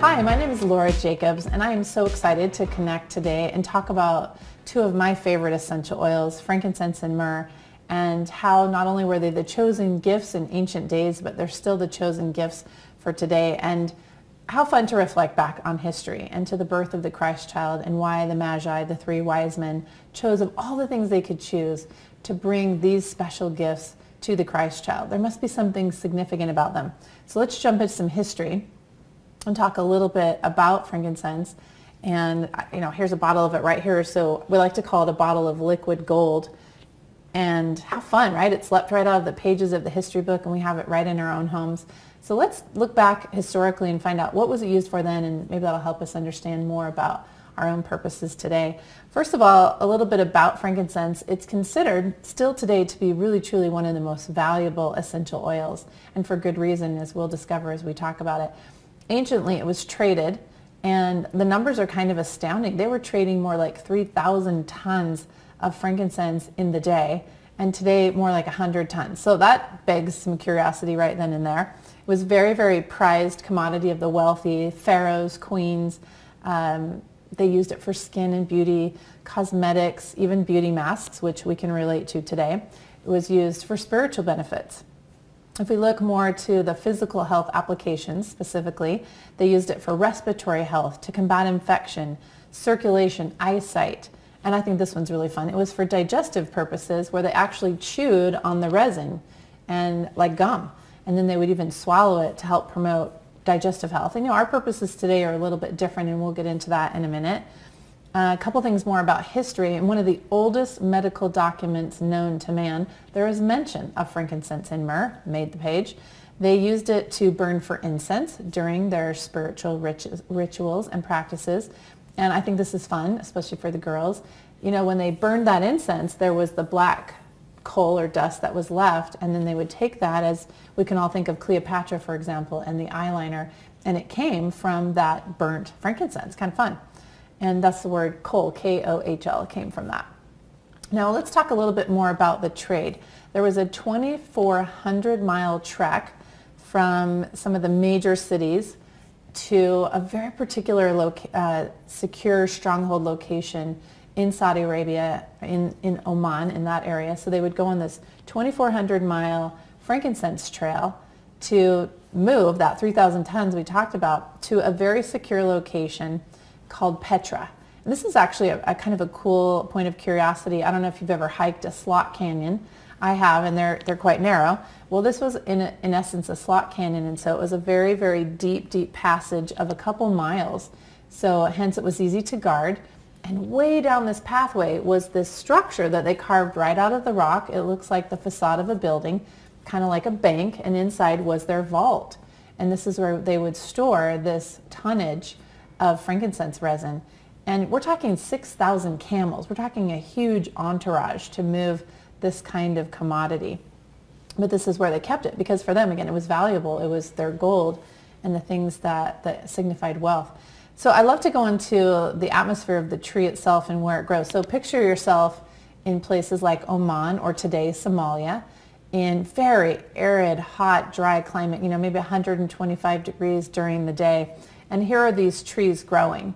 Hi, my name is Laura Jacobs, and I am so excited to connect today and talk about two of my favorite essential oils, frankincense and myrrh, and how not only were they the chosen gifts in ancient days, but they're still the chosen gifts for today, and how fun to reflect back on history and to the birth of the Christ child and why the Magi, the three wise men, chose of all the things they could choose to bring these special gifts to the Christ child. There must be something significant about them. So let's jump into some history and talk a little bit about frankincense. And here's a bottle of it right here. So we like to call it a bottle of liquid gold. And how fun, right? It's leapt right out of the pages of the history book, and we have it right in our own homes. So let's look back historically and find out what was it used for then, and maybe that'll help us understand more about our own purposes today. First of all, a little bit about frankincense. It's considered still today to be really truly one of the most valuable essential oils, and for good reason, as we'll discover as we talk about it. Anciently, it was traded, and the numbers are kind of astounding. They were trading more like 3,000 tons of frankincense in the day, and today more like 100 tons. So that begs some curiosity right then and there. It was very, very prized commodity of the wealthy, pharaohs, queens. They used it for skin and beauty, cosmetics, even beauty masks, which we can relate to today. It was used for spiritual benefits. If we look more to the physical health applications specifically, they used it for respiratory health, to combat infection, circulation, eyesight, and I think this one's really fun. It was for digestive purposes, where they actually chewed on the resin and like gum, and then they would even swallow it to help promote digestive health. And our purposes today are a little bit different, and we'll get into that in a minute. A couple things more about history. In one of the oldest medical documents known to man, there is mention of frankincense and myrrh, made the page. They used it to burn for incense during their spiritual rituals and practices. And I think this is fun, especially for the girls. When they burned that incense, there was the black coal or dust that was left, and then they would take that, as we can all think of Cleopatra, for example, and the eyeliner, and it came from that burnt frankincense. Kind of fun. And that's the word kohl, K-O-H-L, came from that. Now let's talk a little bit more about the trade. There was a 2,400-mile trek from some of the major cities to a very particular secure stronghold location in Saudi Arabia, in Oman, in that area. So they would go on this 2,400-mile frankincense trail to move that 3,000 tons we talked about to a very secure location called Petra. And this is actually a kind of a cool point of curiosity. I don't know if you've ever hiked a slot canyon. I have, and they're quite narrow. Well, this was in essence a slot canyon, and so it was a very, very deep passage of a couple miles. So hence it was easy to guard. And way down this pathway was this structure that they carved right out of the rock. It looks like the facade of a building, kind of like a bank, and inside was their vault. And this is where they would store this tonnage of frankincense resin. And we're talking 6,000 camels. We're talking a huge entourage to move this kind of commodity. But this is where they kept it, because for them, again, it was valuable. It was their gold and the things that signified wealth. So I love to go into the atmosphere of the tree itself and where it grows. So picture yourself in places like Oman, or today Somalia, in very arid, hot, dry climate, maybe 125 degrees during the day. And here are these trees growing.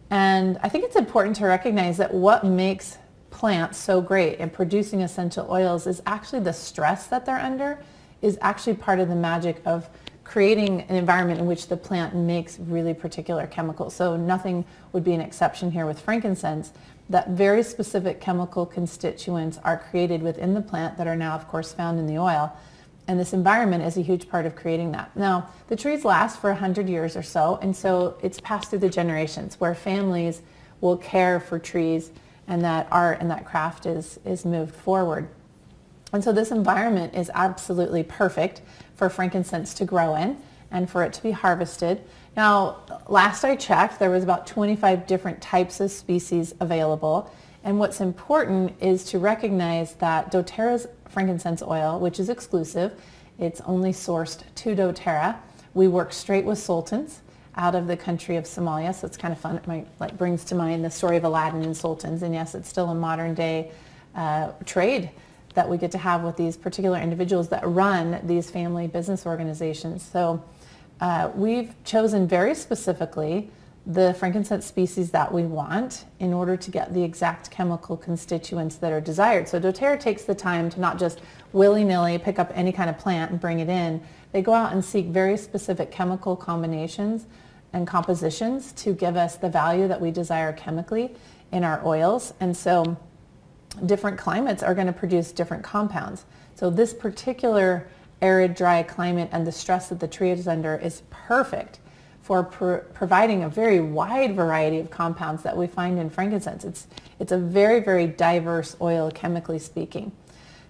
And I think it's important to recognize that what makes plants so great in producing essential oils is actually the stress that they're under, is actually part of the magic of creating an environment in which the plant makes really particular chemicals. So nothing would be an exception here with frankincense. That very specific chemical constituents are created within the plant that are now, of course, found in the oil. And this environment is a huge part of creating that. Now, the trees last for 100 years or so, and so it's passed through the generations where families will care for trees, and that art and that craft is moved forward. And so this environment is absolutely perfect for frankincense to grow in and for it to be harvested. Now, last I checked, there was about 25 different types of species available. And what's important is to recognize that doTERRA's frankincense oil, which is exclusive, it's only sourced to doTERRA. We work straight with sultans out of the country of Somalia, so it's kind of fun. It brings to mind the story of Aladdin and sultans, and yes, it's still a modern day trade that we get to have with these particular individuals that run these family business organizations. So We've chosen very specifically the frankincense species that we want in order to get the exact chemical constituents that are desired. So doTERRA takes the time to not just willy-nilly pick up any kind of plant and bring it in. They go out and seek very specific chemical combinations and compositions to give us the value that we desire chemically in our oils. And so different climates are going to produce different compounds. So this particular arid, dry climate and the stress that the tree is under is perfect for providing a very wide variety of compounds that we find in frankincense. It's a very, very diverse oil, chemically speaking.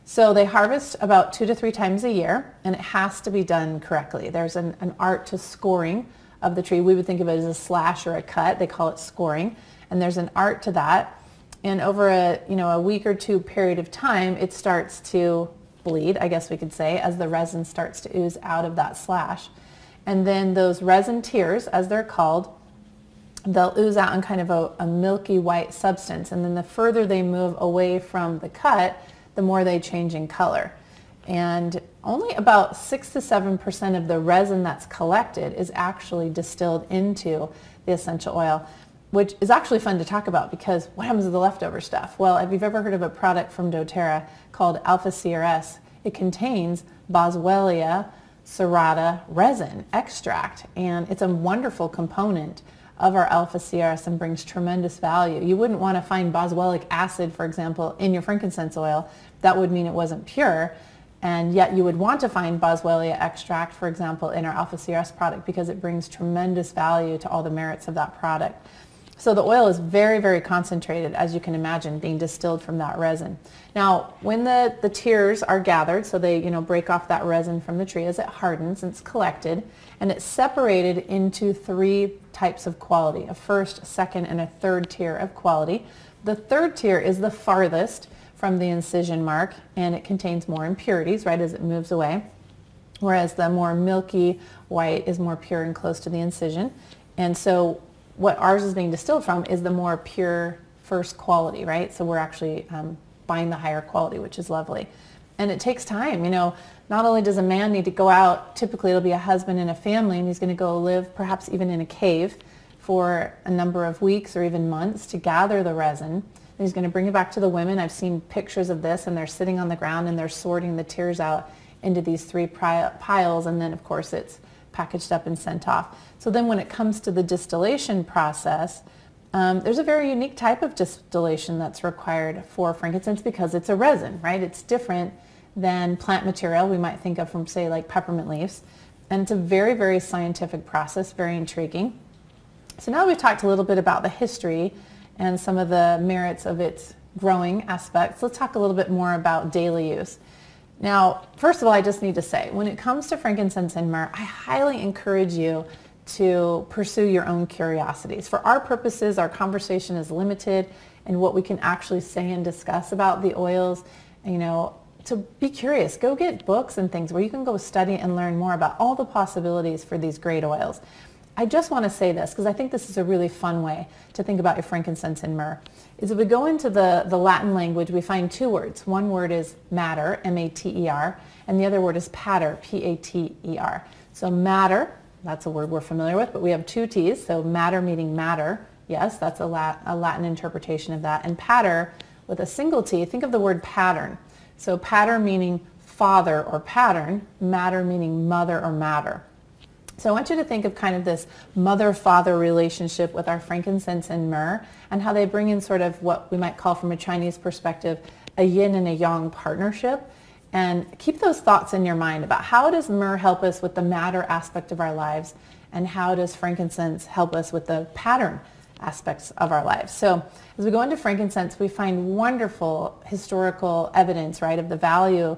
So they harvest about 2 to 3 times a year, and it has to be done correctly. There's an art to scoring of the tree. We would think of it as a slash or a cut. They call it scoring, and there's an art to that. And over a week or 2 period of time, it starts to bleed, I guess we could say, as the resin starts to ooze out of that slash. And then those resin tears, as they're called, they'll ooze out in kind of a milky white substance. And then the further they move away from the cut, the more they change in color. And only about 6 to 7% of the resin that's collected is actually distilled into the essential oil, which is actually fun to talk about because what happens to the leftover stuff? Well, if you've ever heard of a product from doTERRA called alpha CRS, it contains Boswellia serrata resin extract, and it's a wonderful component of our alpha CRS and brings tremendous value. You wouldn't want to find boswellic acid, for example, in your frankincense oil. That would mean it wasn't pure, and yet you would want to find Boswellia extract, for example, in our alpha CRS product because it brings tremendous value to all the merits of that product. So the oil is very, very concentrated, as you can imagine, being distilled from that resin. Now, when the tears are gathered, so they break off that resin from the tree as it hardens and it's collected, and it's separated into 3 types of quality, a first, second, and a third tier of quality. The third tier is the farthest from the incision mark, and it contains more impurities, right, as it moves away, whereas the more milky white is more pure and close to the incision. And so what ours is being distilled from is the more pure first quality, right? So we're actually buying the higher quality, which is lovely. And it takes time. Not only does a man need to go out, typically it'll be a husband and a family, and he's going to go live perhaps even in a cave for a number of weeks or even months to gather the resin. And he's going to bring it back to the women. I've seen pictures of this, and they're sitting on the ground and they're sorting the tears out into these 3 piles, and then of course it's packaged up and sent off. So then when it comes to the distillation process, there's a very unique type of distillation that's required for frankincense because it's a resin, right? It's different than plant material we might think of from, say, like peppermint leaves. And it's a very, very scientific process, very intriguing. So now we've talked a little bit about the history and some of the merits of its growing aspects. Let's talk a little bit more about daily use. Now, first of all, I just need to say, when it comes to frankincense and myrrh, I highly encourage you to pursue your own curiosities. For our purposes, our conversation is limited in what we can actually say and discuss about the oils. To be curious, go get books and things where you can go study and learn more about all the possibilities for these great oils. I just want to say this because I think this is a really fun way to think about your frankincense and myrrh. Is if we go into the Latin language, we find 2 words. One word is matter, M-A-T-E-R, and the other word is pater, P-A-T-E-R. So matter, that's a word we're familiar with, but we have 2 T's, so matter meaning matter. Yes, that's a Latin interpretation of that. And pater with a single T, think of the word pattern. So pater meaning father or pattern, matter meaning mother or matter. So I want you to think of kind of this mother-father relationship with our frankincense and myrrh and how they bring in sort of what we might call from a Chinese perspective a yin and a yang partnership. And keep those thoughts in your mind about how does myrrh help us with the matter aspect of our lives and how does frankincense help us with the pattern aspects of our lives. So as we go into frankincense, we find wonderful historical evidence, right, of the value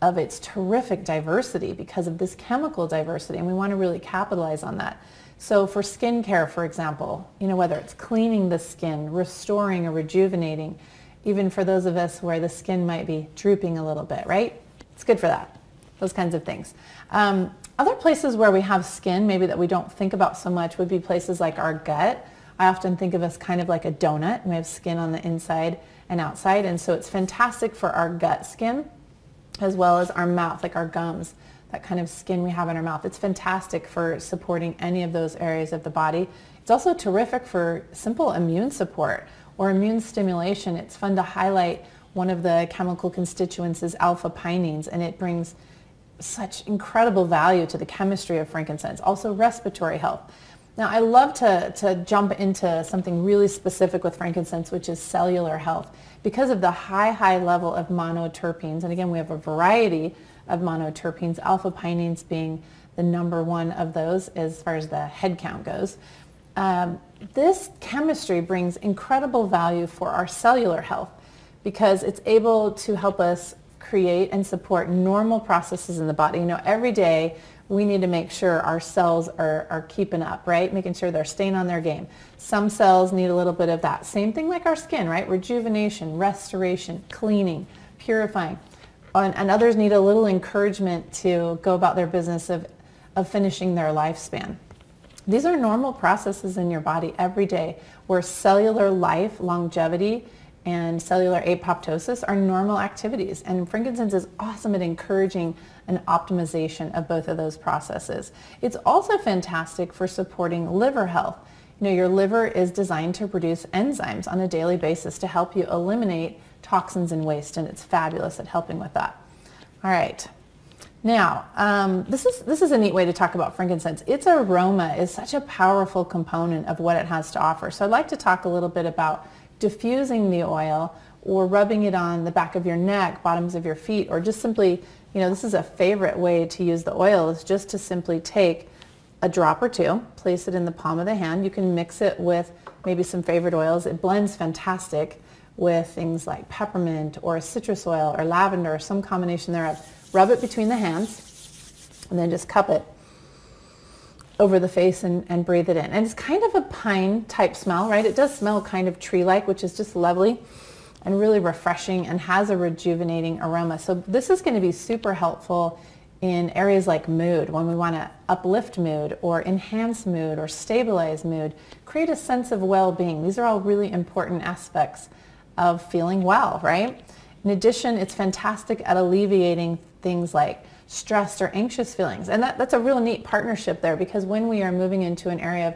of its terrific diversity because of this chemical diversity, and we want to really capitalize on that. So for skincare, for example, whether it's cleaning the skin, restoring or rejuvenating, even for those of us where the skin might be drooping a little bit, right? It's good for that, those kinds of things. Other places where we have skin, maybe that we don't think about so much, would be places like our gut. I often think of us kind of like a donut, and we have skin on the inside and outside, and so it's fantastic for our gut skin, as well as our mouth, like our gums. that kind of skin we have in our mouth. It's fantastic for supporting any of those areas of the body. It's also terrific for simple immune support or immune stimulation. It's fun to highlight one of the chemical constituents is alpha pinene, and it brings such incredible value to the chemistry of frankincense. Also respiratory health. Now I love to jump into something really specific with frankincense, which is cellular health. Because of the high level of monoterpenes, and again we have a variety of monoterpenes, alpha pinene being the number one of those as far as the head count goes. This chemistry brings incredible value for our cellular health because it's able to help us create and support normal processes in the body. You know, every day we need to make sure our cells are keeping up, right? Making sure they're staying on their game. Some cells need a little bit of that. Same thing like our skin, right? Rejuvenation, restoration, cleaning, purifying. And others need a little encouragement to go about their business of finishing their lifespan. These are normal processes in your body every day where cellular life, longevity, and cellular apoptosis are normal activities. And frankincense is awesome at encouraging an optimization of both of those processes. It's also fantastic for supporting liver health. You know, your liver is designed to produce enzymes on a daily basis to help you eliminate toxins and waste, and it's fabulous at helping with that. All right. Now, this is a neat way to talk about frankincense. Its aroma is such a powerful component of what it has to offer. So I'd like to talk a little bit about diffusing the oil or rubbing it on the back of your neck, bottoms of your feet, or just simply, you know, this is a favorite way to use the oil, is just to simply take a drop or two, place it in the palm of the hand. You can mix it with maybe some favorite oils. It blends fantastic with things like peppermint or citrus oil or lavender or some combination thereof. Rub it between the hands and then just cup it over the face and breathe it in. And it's kind of a pine type smell, right? It does smell kind of tree-like, which is just lovely and really refreshing and has a rejuvenating aroma. So this is going to be super helpful in areas like mood, when we want to uplift mood or enhance mood or stabilize mood, create a sense of well-being. These are all really important aspects of feeling well, right? In addition, it's fantastic at alleviating things like stressed or anxious feelings. And that's a real neat partnership there, because when we are moving into an area of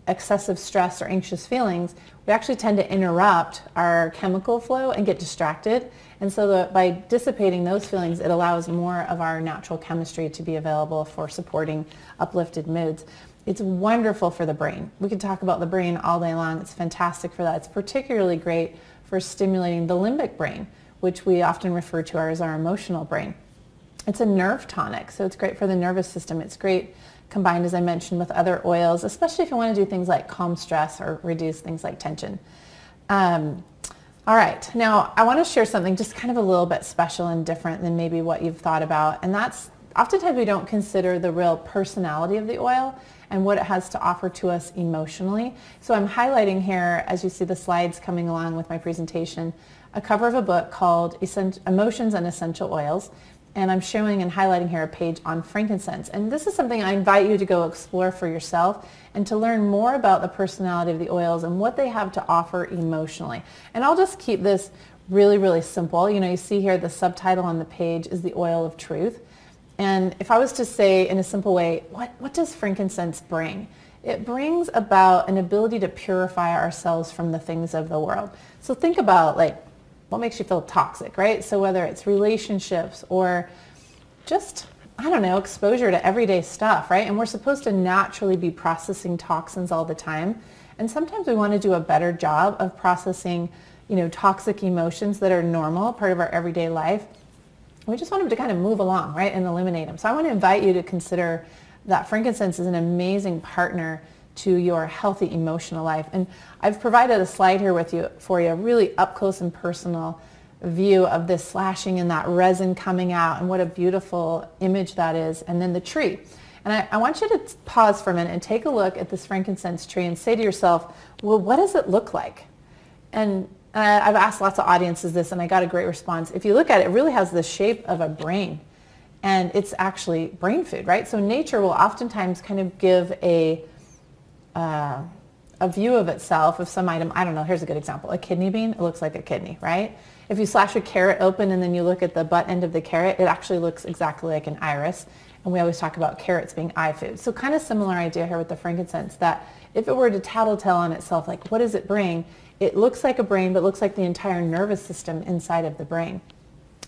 excessive stress or anxious feelings, we actually tend to interrupt our chemical flow and get distracted. And so by dissipating those feelings, it allows more of our natural chemistry to be available for supporting uplifted moods. It's wonderful for the brain. We could talk about the brain all day long. It's fantastic for that. It's particularly great for stimulating the limbic brain, which we often refer to as our emotional brain. It's a nerve tonic, so it's great for the nervous system. It's great combined, as I mentioned, with other oils, especially if you want to do things like calm stress or reduce things like tension. All right, now I want to share something just kind of a little bit special and different than maybe what you've thought about, and that's oftentimes we don't consider the real personality of the oil and what it has to offer to us emotionally. So I'm highlighting here, as you see the slides coming along with my presentation, a cover of a book called Emotions and Essential Oils. And I'm showing and highlighting here a page on frankincense. And this is something I invite you to go explore for yourself and to learn more about the personality of the oils and what they have to offer emotionally. And I'll just keep this really, really simple. You know, you see here the subtitle on the page is the oil of truth. And if I was to say in a simple way, what does frankincense bring? It brings about an ability to purify ourselves from the things of the world. So think about like, what makes you feel toxic, right? So whether it's relationships or just, I don't know, exposure to everyday stuff, right? And we're supposed to naturally be processing toxins all the time. And sometimes we want to do a better job of processing, you know, toxic emotions that are normal, part of our everyday life. We just want them to kind of move along, right? And eliminate them. So I want to invite you to consider that frankincense is an amazing partner to your healthy emotional life. And I've provided a slide here for you, a really up close and personal view of this slashing and that resin coming out, and what a beautiful image that is, and then the tree. And I want you to pause for a minute and take a look at this frankincense tree and say to yourself, well, what does it look like? And I've asked lots of audiences this, and I got a great response. If you look at it, it really has the shape of a brain, and it's actually brain food, right? So nature will oftentimes kind of give a view of itself of some item. I don't know, here's a good example. A kidney bean, it looks like a kidney, right? If you slash a carrot open and then you look at the butt end of the carrot, it actually looks exactly like an iris. And we always talk about carrots being eye food. So kind of similar idea here with the frankincense, that if it were to tattletale on itself, like what does it bring? It looks like a brain, but looks like the entire nervous system inside of the brain.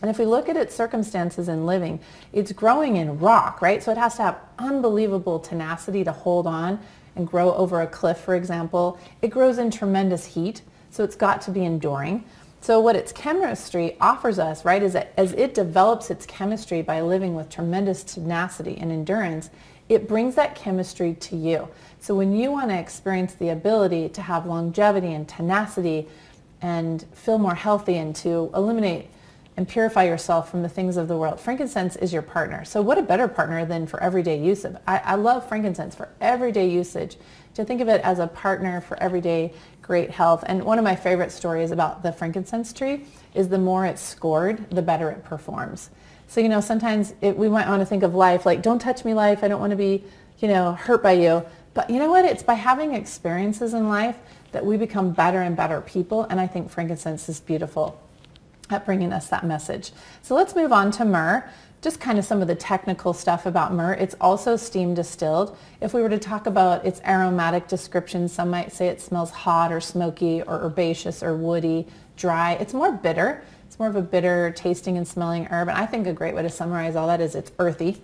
And if we look at its circumstances in living, it's growing in rock, right? So it has to have unbelievable tenacity to hold on and grow over a cliff, for example. It grows in tremendous heat, so it's got to be enduring. So what its chemistry offers us, right, is that as it develops its chemistry by living with tremendous tenacity and endurance, it brings that chemistry to you. So when you want to experience the ability to have longevity and tenacity and feel more healthy and to eliminate and purify yourself from the things of the world, frankincense is your partner. So what a better partner than for everyday use of. I love frankincense for everyday usage. To think of it as a partner for everyday great health. And one of my favorite stories about the frankincense tree is the more it's scored, the better it performs. So, you know, sometimes we might want to think of life like, don't touch me, life. I don't want to be, you know, hurt by you. But you know what? It's by having experiences in life that we become better and better people. And I think frankincense is beautiful at bringing us that message. So let's move on to myrrh. Just kind of some of the technical stuff about myrrh. It's also steam distilled. If we were to talk about its aromatic description, some might say it smells hot or smoky or herbaceous or woody, dry. It's more bitter. It's more of a bitter tasting and smelling herb. And I think a great way to summarize all that is it's earthy.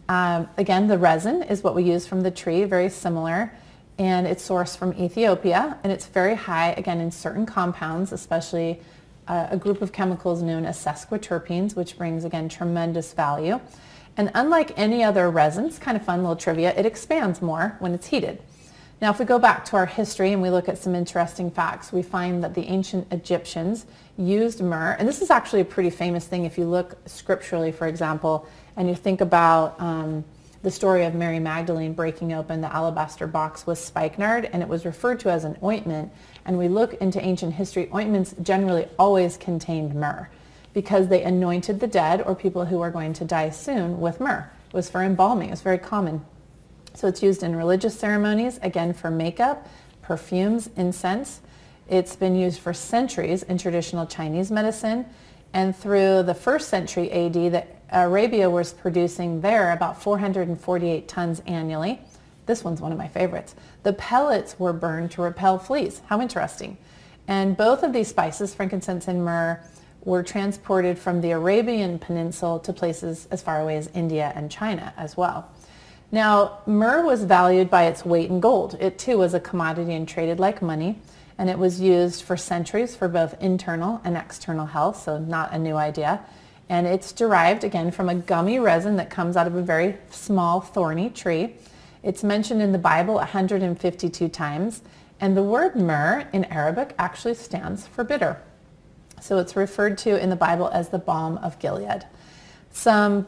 Again, the resin is what we use from the tree, very similar. And it's sourced from Ethiopia. And it's very high, again, in certain compounds, especially a group of chemicals known as sesquiterpenes, which brings, again, tremendous value. And unlike any other resins, kind of fun little trivia, it expands more when it's heated. Now, if we go back to our history and we look at some interesting facts, we find that the ancient Egyptians used myrrh, and this is actually a pretty famous thing if you look scripturally, for example, and you think about the story of Mary Magdalene breaking open the alabaster box with spikenard, and it was referred to as an ointment. And we look into ancient history, ointments generally always contained myrrh because they anointed the dead or people who are going to die soon with myrrh. It was for embalming. It was very common. So it's used in religious ceremonies, again for makeup, perfumes, incense. It's been used for centuries in traditional Chinese medicine. And through the 1st century AD, Arabia was producing there about 448 tons annually. This one's one of my favorites. The pellets were burned to repel fleas. How interesting. And both of these spices, frankincense and myrrh, were transported from the Arabian Peninsula to places as far away as India and China as well. Now, myrrh was valued by its weight in gold. It too was a commodity and traded like money. And it was used for centuries for both internal and external health, so not a new idea. And it's derived, again, from a gummy resin that comes out of a very small thorny tree. It's mentioned in the Bible 152 times, and the word myrrh in Arabic actually stands for bitter. So it's referred to in the Bible as the balm of Gilead. Some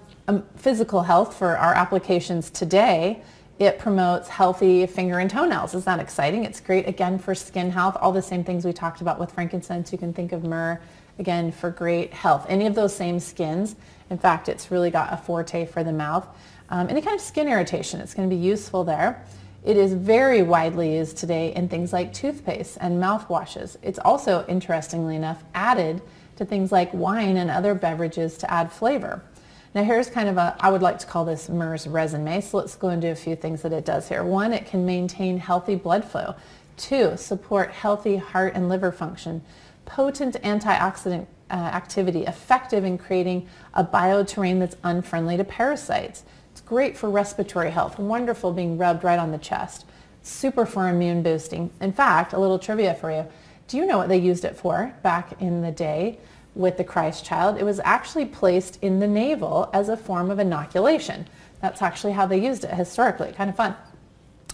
physical health for our applications today, it promotes healthy finger and toenails. Isn't that exciting? It's great, again, for skin health. All the same things we talked about with frankincense, you can think of myrrh, again, for great health. Any of those same skins. In fact, it's really got a forte for the mouth. Any kind of skin irritation, it's going to be useful there. It is very widely used today in things like toothpaste and mouthwashes. It's also, interestingly enough, added to things like wine and other beverages to add flavor. Now here's kind of I would like to call this Myrrh's resume, so let's go into a few things that it does here. 1, it can maintain healthy blood flow. 2, support healthy heart and liver function. Potent antioxidant activity, effective in creating a bioterrain that's unfriendly to parasites. It's great for respiratory health, wonderful being rubbed right on the chest. Super for immune boosting. In fact, a little trivia for you. Do you know what they used it for back in the day with the Christ child? It was actually placed in the navel as a form of inoculation. That's actually how they used it historically. Kind of fun.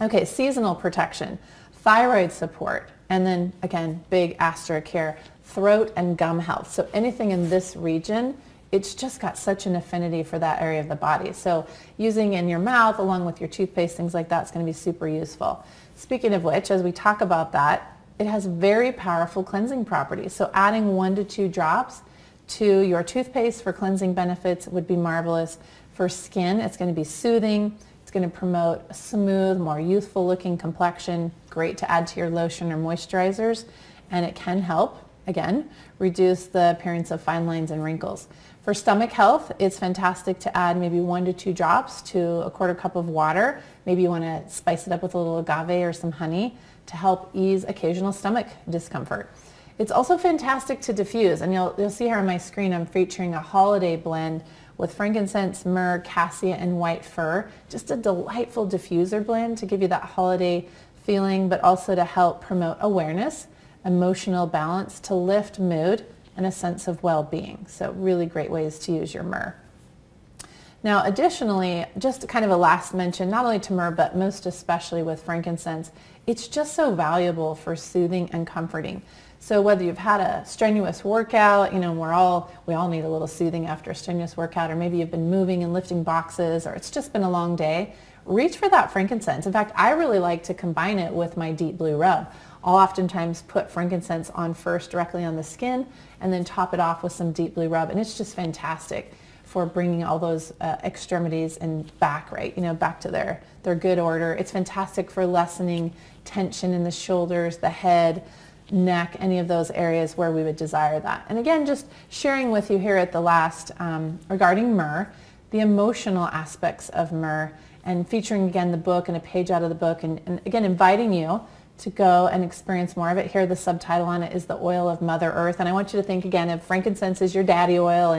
Okay, seasonal protection, thyroid support, and then again, big asterisk here, throat and gum health. So anything in this region, it's just got such an affinity for that area of the body. So using in your mouth along with your toothpaste, things like that, is going to be super useful. Speaking of which, as we talk about that, it has very powerful cleansing properties. So adding 1 to 2 drops to your toothpaste for cleansing benefits would be marvelous. For skin, it's going to be soothing. It's going to promote a smooth, more youthful looking complexion. Great to add to your lotion or moisturizers. And it can help, again, reduce the appearance of fine lines and wrinkles. For For stomach health, it's fantastic to add maybe 1 to 2 drops to a 1/4 cup of water. Maybe you want to spice it up with a little agave or some honey to help ease occasional stomach discomfort. It's also fantastic to diffuse, and you'll see here on my screen I'm featuring a holiday blend with frankincense, myrrh, cassia, and white fir. Just a delightful diffuser blend to give you that holiday feeling, but also to help promote awareness, emotional balance, to lift mood, and a sense of well-being. So really great ways to use your myrrh. Now additionally, just kind of a last mention, not only to myrrh, but most especially with frankincense, it's just so valuable for soothing and comforting. So whether you've had a strenuous workout, we all need a little soothing after a strenuous workout, or maybe you've been moving and lifting boxes, or it's just been a long day, reach for that frankincense. In fact, I really like to combine it with my deep blue rub. I'll oftentimes put frankincense on first directly on the skin and then top it off with some deep blue rub, and it's just fantastic for bringing all those extremities and back, right? Back to their good order. It's fantastic for lessening tension in the shoulders, the head, neck, any of those areas where we would desire that. And again, just sharing with you here at the last regarding myrrh, the emotional aspects of myrrh, and featuring again the book and a page out of the book, and again inviting you to go and experience more of it. Here the subtitle on it is The Oil of Mother Earth, and I want you to think again of frankincense as your daddy oil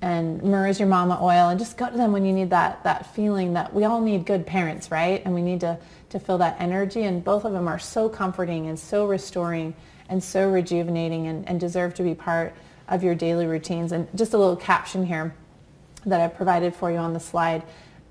and myrrh is your mama oil, and just go to them when you need that feeling that we all need good parents, right? And we need to feel that energy, and both of them are so comforting and so restoring and so rejuvenating, and deserve to be part of your daily routines. And just a little caption here that I've provided for you on the slide,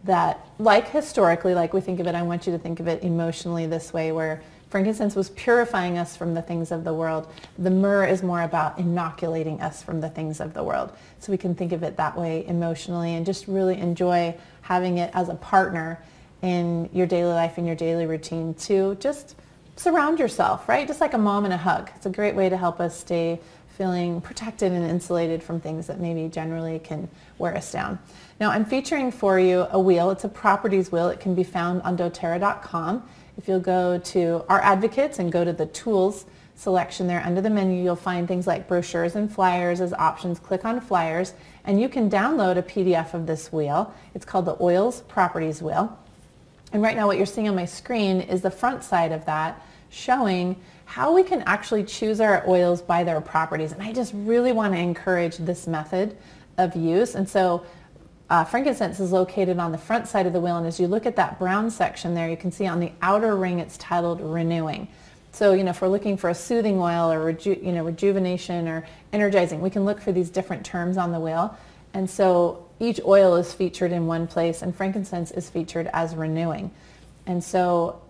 that like historically, like we think of it, I want you to think of it emotionally this way, where frankincense was purifying us from the things of the world. The myrrh is more about inoculating us from the things of the world. So we can think of it that way emotionally, and just really enjoy having it as a partner in your daily life, in your daily routine, to just surround yourself, right? Just like a mom and a hug. It's a great way to help us stay feeling protected and insulated from things that maybe generally can wear us down. Now I'm featuring for you a wheel. It's a properties wheel. It can be found on doTERRA.com. If you'll go to our advocates and go to the tools selection there under the menu, you'll find things like brochures and flyers as options. Click on flyers and you can download a PDF of this wheel. It's called the Oils Properties Wheel. And right now what you're seeing on my screen is the front side of that, showing how we can actually choose our oils by their properties. And I just really want to encourage this method of use. And so frankincense is located on the front side of the wheel, and as you look at that brown section there, you can see on the outer ring it's titled Renewing. So if we're looking for a soothing oil, or rejuvenation or energizing, we can look for these different terms on the wheel. And so each oil is featured in one place, and frankincense is featured as renewing. And so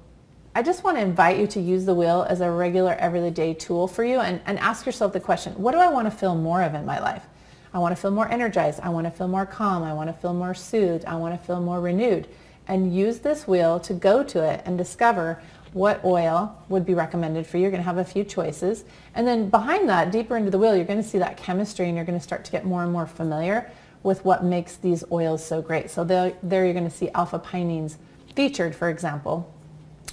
I just want to invite you to use the wheel as a regular everyday tool for you, and ask yourself the question, what do I want to feel more of in my life? I want to feel more energized. I want to feel more calm. I want to feel more soothed. I want to feel more renewed. And use this wheel to go to it and discover what oil would be recommended for you. You're going to have a few choices. And then behind that, deeper into the wheel, you're going to see that chemistry, and you're going to start to get more and more familiar with what makes these oils so great. So there you're going to see alpha pinene featured, for example,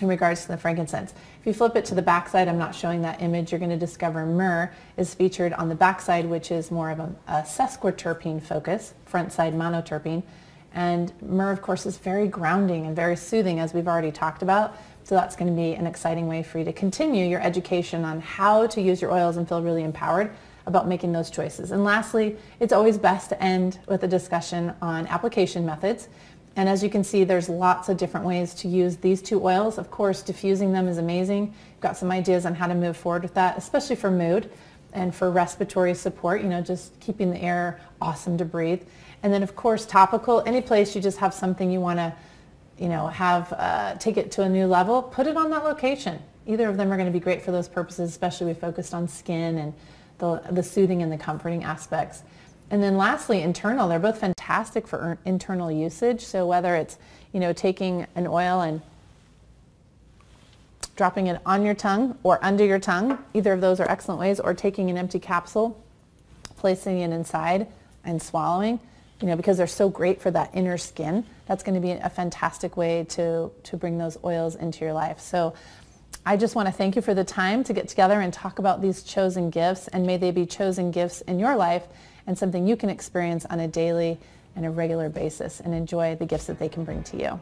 in regards to the frankincense. If you flip it to the backside, I'm not showing that image, you're going to discover myrrh is featured on the backside, which is more of a sesquiterpene focus, front side monoterpene. And myrrh, of course, is very grounding and very soothing, as we've already talked about. So that's going to be an exciting way for you to continue your education on how to use your oils and feel really empowered about making those choices. And lastly, it's always best to end with a discussion on application methods. And as you can see, there's lots of different ways to use these two oils. Of course, diffusing them is amazing. You've got some ideas on how to move forward with that, especially for mood and for respiratory support, just keeping the air awesome to breathe. And then of course, topical, any place you just have something you want to, take it to a new level, put it on that location. Either of them are going to be great for those purposes, especially we focused on skin and the soothing and the comforting aspects. And then lastly, internal, they're both fantastic for internal usage. So whether it's, taking an oil and dropping it on your tongue or under your tongue, either of those are excellent ways, or taking an empty capsule, placing it inside and swallowing, because they're so great for that inner skin. That's going to be a fantastic way to bring those oils into your life. So I just want to thank you for the time to get together and talk about these chosen gifts, and may they be chosen gifts in your life, and something you can experience on a daily and a regular basis and enjoy the gifts that they can bring to you.